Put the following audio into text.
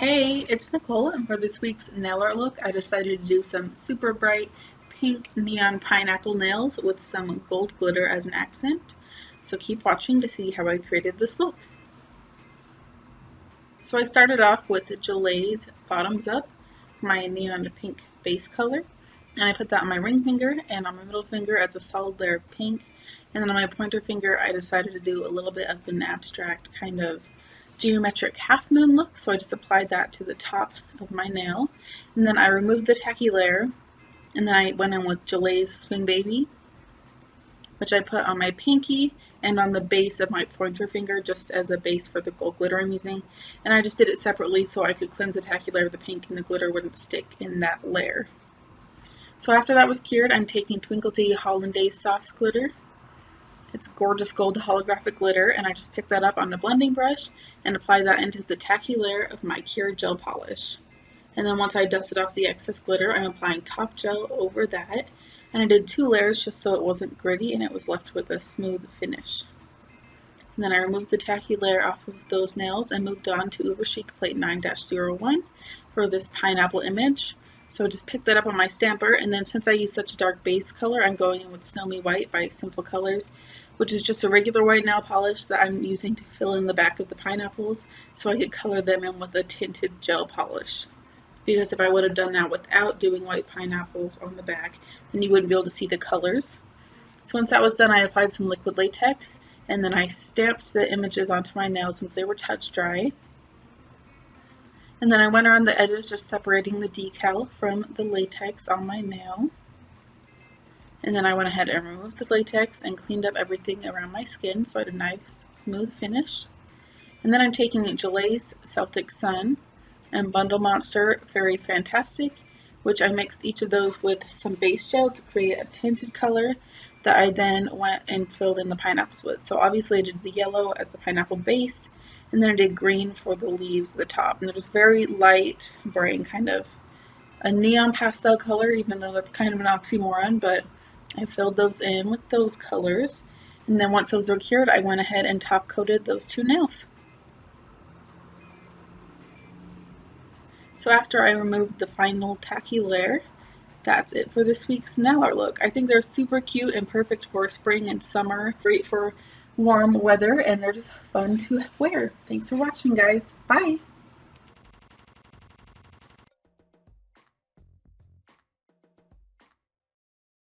Hey, it's Nicole, and for this week's nail art look, I decided to do some super bright pink neon pineapple nails with some gold glitter as an accent. So keep watching to see how I created this look. So I started off with Gillet's Bottoms Up, my neon pink base color, and I put that on my ring finger and on my middle finger as a solid layer of pink, and then on my pointer finger I decided to do a little bit of an abstract kind of geometric half moon look, so I just applied that to the top of my nail, and then I removed the tacky layer, and then I went in with Gillet's Swing Baby, which I put on my pinky and on the base of my pointer finger just as a base for the gold glitter I'm using, and I just did it separately so I could cleanse the tacky layer of the pink and the glitter wouldn't stick in that layer. So after that was cured, I'm taking Twinklety Hollandaise Sauce glitter. It's gorgeous gold holographic glitter, and I just picked that up on a blending brush and applied that into the tacky layer of my cured gel polish. And then once I dusted off the excess glitter, I'm applying top gel over that, and I did 2 layers just so it wasn't gritty and it was left with a smooth finish. And then I removed the tacky layer off of those nails and moved on to Uber Chic Plate 9-01 for this pineapple image. So I just picked that up on my stamper, and then since I use such a dark base color, I'm going in with Snowy White by Simple Colors, which is just a regular white nail polish that I'm using to fill in the back of the pineapples so I could color them in with a tinted gel polish. Because if I would have done that without doing white pineapples on the back, then you wouldn't be able to see the colors. So once that was done, I applied some liquid latex, and then I stamped the images onto my nails since they were touch dry. And then I went around the edges just separating the decal from the latex on my nail. And then I went ahead and removed the latex and cleaned up everything around my skin so I had a nice smooth finish. And then I'm taking Gillet's Celtic Sun and Bundle Monster Fairy Fantastic, which I mixed each of those with some base gel to create a tinted color that I then went and filled in the pineapples with. So obviously I did the yellow as the pineapple base, and then I did green for the leaves at the top. And they're just very light, bright, kind of a neon pastel color, even though that's kind of an oxymoron, but I filled those in with those colors. And then once those were cured, I went ahead and top coated those 2 nails. So after I removed the final tacky layer, that's it for this week's nail art look. I think they're super cute and perfect for spring and summer, great for warm weather, and they're just fun to wear. Thanks for watching, guys. Bye!